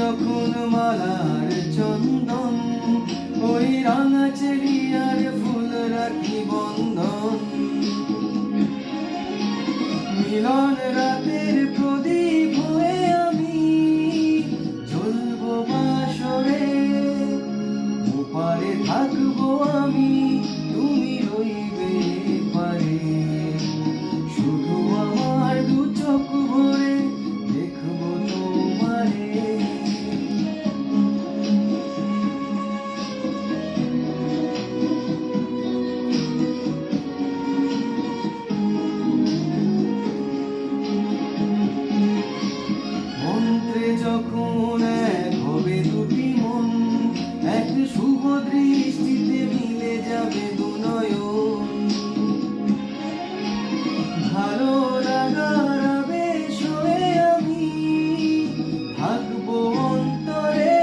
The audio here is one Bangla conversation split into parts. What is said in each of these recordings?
যখন মালার চন্দন, ওই রাঙা চেলিয়ার ফুল রাখি বন্ধন। মিলন রাতের প্রদীপ হয়ে আমি জ্বলবো বাসরে, ওপারে থাকবো আমি, তুমি রইবে পারে। শুধু আমার দু চোখ ভরে দেখবো তোমারে। মন্ত্রে যখন এক হবে দুটি মন, এক শুভ দৃষ্টিতে মিলে যাবে দু নয়ন। ভালো লাগার আবেশ হয়ে আমি থাকবো অন্তরে।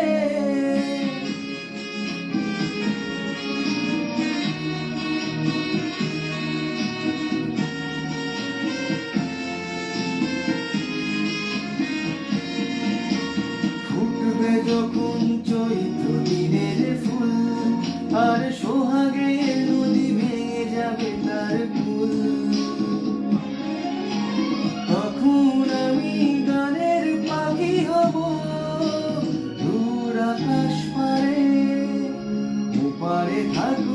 ফুটবে যখন চৈত্র দিনের ফুল, আর সোহাগের নদী ভেঙে যাবে তার ফুল। তখন আমি গানের পাখি হব দূর আকাশ পারে, ওপারে থাকবো